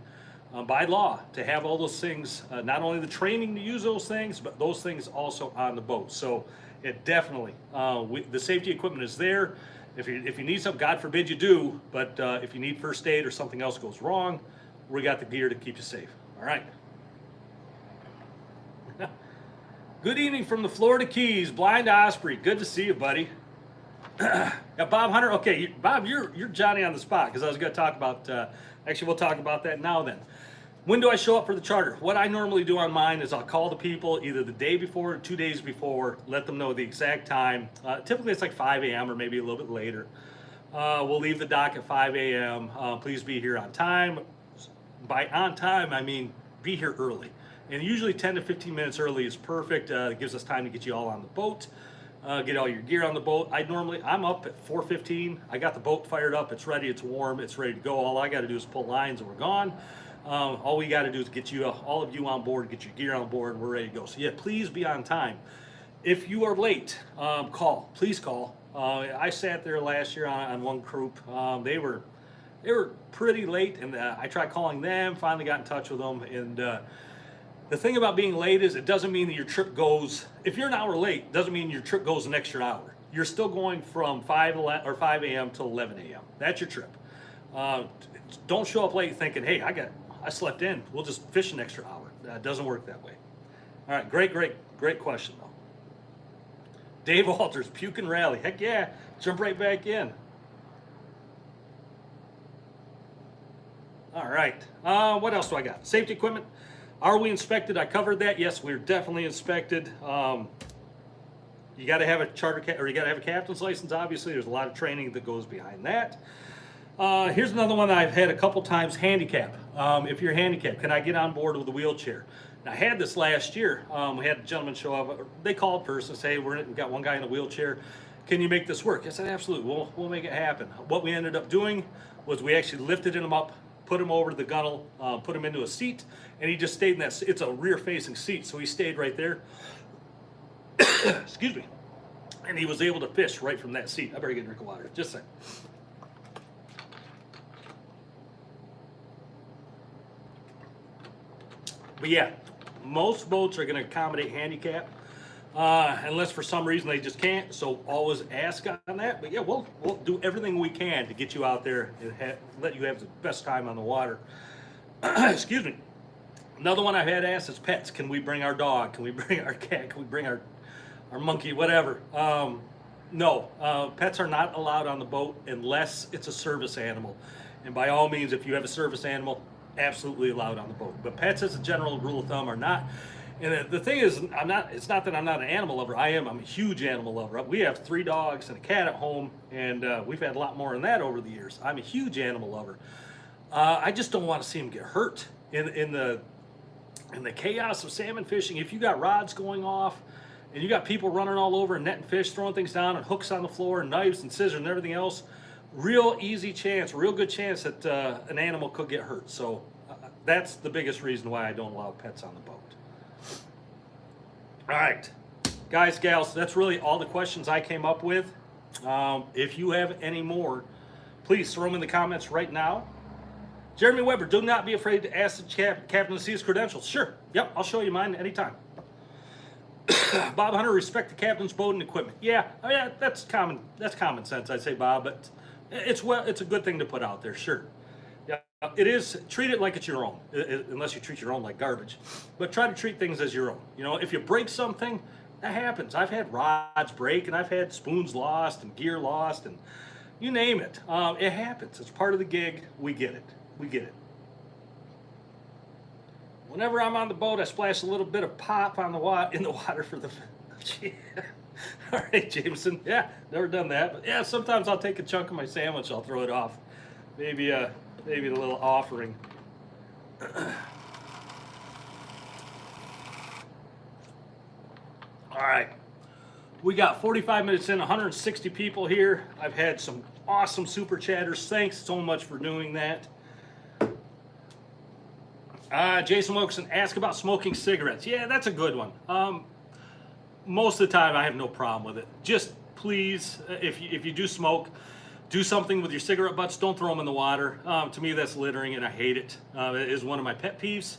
by law to have all those things, not only the training to use those things, but those things also on the boat. So it definitely, the safety equipment is there. If you need something, God forbid you do, but if you need first aid or something else goes wrong, we got the gear to keep you safe. All right. Good evening from the Florida Keys, Blind Osprey. Good to see you, buddy. Yeah, Bob Hunter. Okay, Bob, you're Johnny on the spot, because I was going to talk about. Actually, we'll talk about that now. Then, when do I show up for the charter? What I normally do on mine is I'll call the people either the day before or 2 days before, let them know the exact time. Typically, it's like 5 a.m. or maybe a little bit later. We'll leave the dock at 5 a.m. Please be here on time. By on time, I mean be here early. And usually 10 to 15 minutes early is perfect. It gives us time to get you all on the boat, get all your gear on the boat. I'm up at 4:15. I got the boat fired up. It's ready. It's warm. It's ready to go. All I got to do is pull lines and we're gone. All we got to do is get all of you on board, get your gear on board, and we're ready to go. So yeah, please be on time. If you are late, call. Please call. I sat there last year on one group. They were pretty late, and I tried calling them. Finally got in touch with them, and the thing about being late is it doesn't mean that your trip goes, if you're an hour late, doesn't mean your trip goes an extra hour. You're still going from 5 a.m. to 11 a.m. That's your trip. Don't show up late thinking, hey, I slept in. We'll just fish an extra hour. That doesn't work that way. All right, great question though. Dave Walters, puke and rally. Heck yeah, jump right back in. All right, what else do I got? Safety equipment. Are we inspected? I covered that. Yes, we're definitely inspected. You got to have a you got to have a captain's license. Obviously, there's a lot of training that goes behind that. Here's another one that I've had a couple times: handicap. If you're handicapped, can I get on board with a wheelchair? And I had this last year. We had a gentleman show up. They called first and say, "We've got one guy in a wheelchair. Can you make this work?" I said, "Absolutely. We'll make it happen." What we ended up doing was we actually lifted him up, put him over to the gunnel, put him into a seat, and he just stayed in that. It's a rear-facing seat, so he stayed right there. Excuse me. And he was able to fish right from that seat. I better get a drink of water. Just a second. But yeah, most boats are going to accommodate handicap, unless for some reason they just can't. So always ask on that. But yeah, we'll do everything we can to get you out there and let you have the best time on the water. Excuse me. Another one I've had asked is pets. Can we bring our dog? Can we bring our cat? Can we bring our monkey? Whatever. No, pets are not allowed on the boat unless it's a service animal. And by all means, if you have a service animal, absolutely allowed on the boat. But pets, as a general rule of thumb, are not. And the thing is, it's not that I'm not an animal lover. I'm a huge animal lover. We have 3 dogs and a cat at home, and we've had a lot more than that over the years. I'm a huge animal lover. I just don't want to see them get hurt in the chaos of salmon fishing. If you got rods going off and you got people running all over and netting fish, throwing things down and hooks on the floor and knives and scissors and everything else, real good chance that an animal could get hurt. So that's the biggest reason why I don't allow pets on the boat. All right, guys, gals, that's really all the questions I came up with. If you have any more, please throw them in the comments right now. Jeremy Weber, do not be afraid to ask the captain to see his credentials. Sure, yep, I'll show you mine anytime. Bob Hunter, respect the captain's boat and equipment. Yeah, I mean, that's common sense, I'd say, Bob, but it's a good thing to put out there, sure. Yeah, it is. Treat it like it's your own, unless you treat your own like garbage. But try to treat things as your own. You know, if you break something, That happens. I've had rods break, and I've had spoons lost and gear lost, and you name it. It happens. It's part of the gig. We get it. We get it. Whenever I'm on the boat, I splash a little bit of pop on the in the water for the. All right, Jameson. Yeah, never done that, but yeah, sometimes I'll take a chunk of my sandwich. I'll throw it off. Maybe a little offering. All right, we got 45 minutes in, 160 people here. I've had some awesome super chatters. Thanks so much for doing that. Jason Wilkerson, ask about smoking cigarettes. Yeah, that's a good one. Most of the time, I have no problem with it. Just please, if you do smoke, do something with your cigarette butts. Don't throw them in the water. To me, that's littering, and I hate it. It is one of my pet peeves.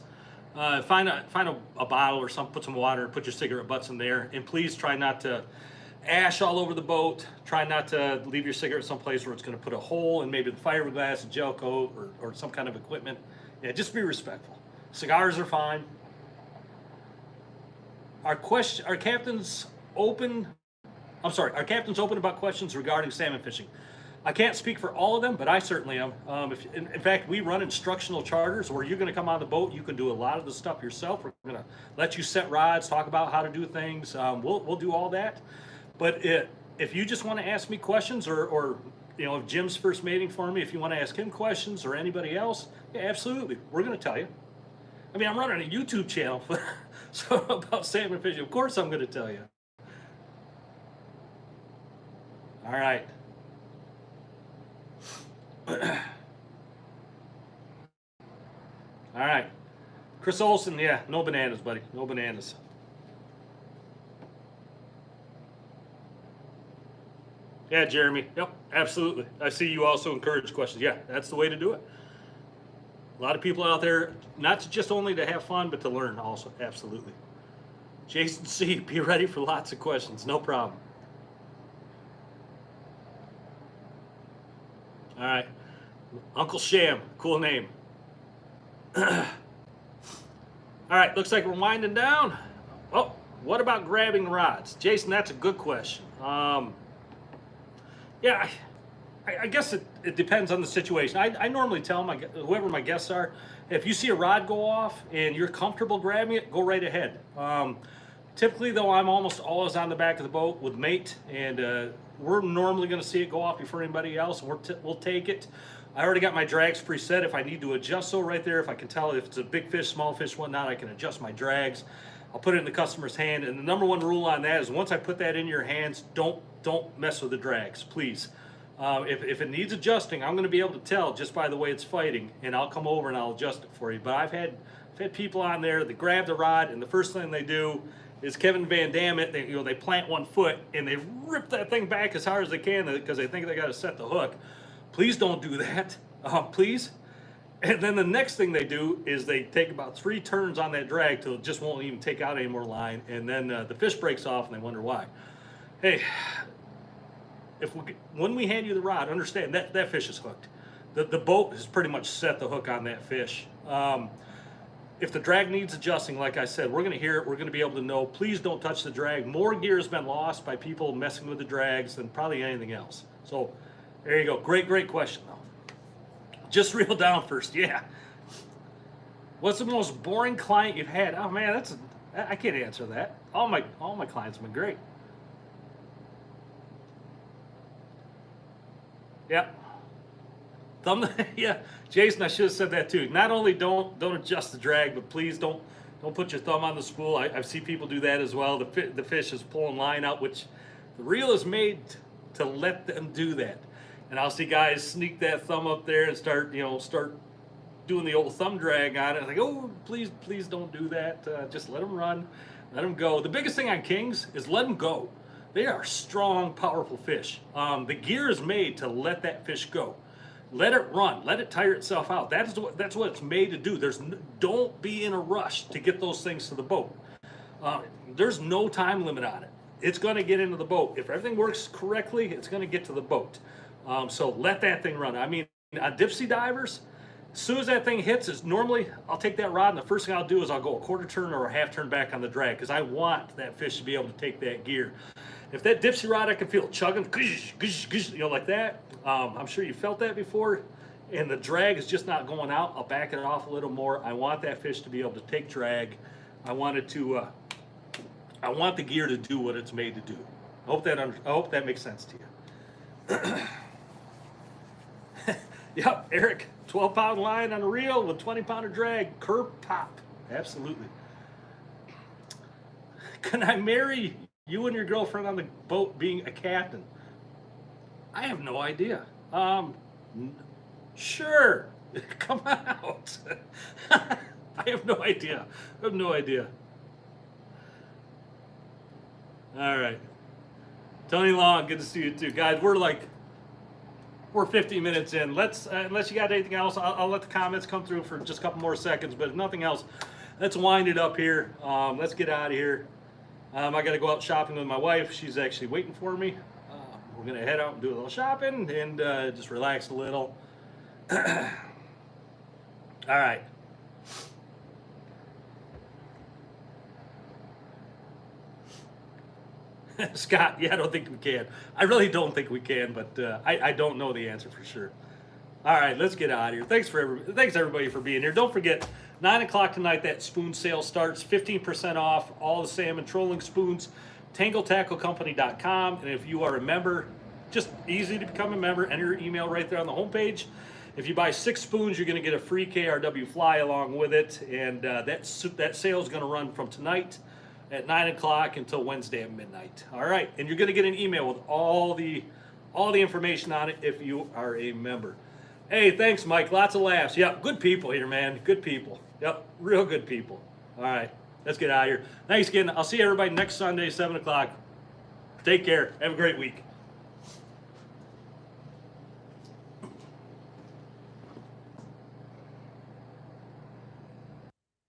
Find a bottle or something, put some water, and put your cigarette butts in there. And please try not to ash all over the boat. Try not to leave your cigarette someplace where it's going to put a hole in maybe the fiberglass, a gel coat, or some kind of equipment. Yeah, just be respectful. Cigars are fine. Our captain's open about questions regarding salmon fishing. I can't speak for all of them, but I certainly am. In fact, we run instructional charters where you're going to come on the boat. You can do a lot of the stuff yourself. We're going to let you set rods, talk about how to do things. We'll do all that. But if you just want to ask me questions, or if Jim's first mating for me, if you want to ask him questions or anybody else, yeah, absolutely, we're going to tell you. I mean, I'm running a YouTube channel so about salmon fishing. Of course, I'm going to tell you. All right. All right. Chris Olson, yeah, no bananas, buddy. No bananas. Yeah, Jeremy. Yep, absolutely. I see you also encourage questions. Yeah, that's the way to do it. A lot of people out there, not just only to have fun, but to learn also. Absolutely. Jason C., be ready for lots of questions. No problem. All right. Uncle Sham, cool name. All right, looks like we're winding down. Oh, what about grabbing rods? Jason, that's a good question. Yeah, I guess it depends on the situation. I normally tell whoever my guests are, if you see a rod go off and you're comfortable grabbing it, go right ahead. Typically, though, I'm almost always on the back of the boat with mate, and we're normally going to see it go off before anybody else. We'll take it. I already got my drags preset. If I need to adjust, so right there, if I can tell if it's a big fish, small fish, whatnot, I can adjust my drags. I'll put it in the customer's hand, and the number one rule on that is once I put that in your hands, don't mess with the drags, please. If it needs adjusting, I'm going to be able to tell just by the way it's fighting, and I'll come over and I'll adjust it for you. But I've had people on there that grab the rod, and the first thing they do is Kevin Van Dam it. They plant one foot and they rip that thing back as hard as they can because they think they got to set the hook. Please don't do that, please. And then the next thing they do is they take about 3 turns on that drag till it just won't even take out any more line, and then the fish breaks off and they wonder why. Hey, when we hand you the rod, understand that fish is hooked. The boat has pretty much set the hook on that fish. If the drag needs adjusting, like I said, we're going to hear it. We're going to be able to know. Please don't touch the drag. More gear has been lost by people messing with the drags than probably anything else. So there you go. Great question, though. Just reel down first. Yeah. What's the most boring client you've had? Oh man, I can't answer that. All my clients have been great. Yeah. Yeah, Jason, I should have said that too. Not only don't adjust the drag, but please don't put your thumb on the spool. I've seen people do that as well. The fish is pulling line out, which the reel is made to let them do that. And I'll see guys sneak that thumb up there and start doing the old thumb drag on it. I'm like, oh, please don't do that. Just let them run, let them go. The biggest thing on kings is let them go. They are strong, powerful fish. The gear is made to let that fish go. Let it run. Let it tire itself out. That's what it's made to do. Don't be in a rush to get those things to the boat. There's no time limit on it. It's going to get into the boat. If everything works correctly, it's going to get to the boat. So let that thing run. I mean, on dipsy divers, As soon as that thing hits, is normally I'll take that rod and the first thing I'll do is I'll go a quarter turn or a half turn back on the drag because I want that fish to be able to take that gear. If that dipsy rod, I can feel it chugging, you know, like that. I'm sure you felt that before, and the drag is just not going out. I'll back it off a little more. I want that fish to be able to take drag. I want it to. I want the gear to do what it's made to do. I hope that makes sense to you. Yep, Eric, 12-pound line on a reel with 20-pounder drag, curb pop. Absolutely. Can I marry you and your girlfriend on the boat being a captain? I have no idea. Sure. Come out. I have no idea. I have no idea. All right. Tony Long, good to see you too. Guys, we're 15 minutes in. Let's, unless you got anything else, I'll let the comments come through for just a couple more seconds, but if nothing else, let's wind it up here. Let's get out of here. I got to go out shopping with my wife. She's actually waiting for me. We're going to head out and do a little shopping and just relax a little. All right. Scott, yeah, I don't think we can. I really don't think we can, but I don't know the answer for sure. All right, let's get out of here. Thanks everybody for being here. Don't forget, 9 o'clock tonight, that spoon sale starts. 15% off all the salmon trolling spoons. TangleTackleCompany.com. And if you are a member, just easy to become a member. Enter your email right there on the homepage. If you buy 6 spoons, you're going to get a free KRW fly along with it. And that sale is going to run from tonight at 9 o'clock until Wednesday at midnight. All right, and you're going to get an email with all the information on it if you are a member. Hey, thanks, Mike. Lots of laughs. Yep, good people here, man. Good people. Yep, real good people. All right, let's get out of here. Thanks again. I'll see everybody next Sunday, 7 o'clock. Take care. Have a great week.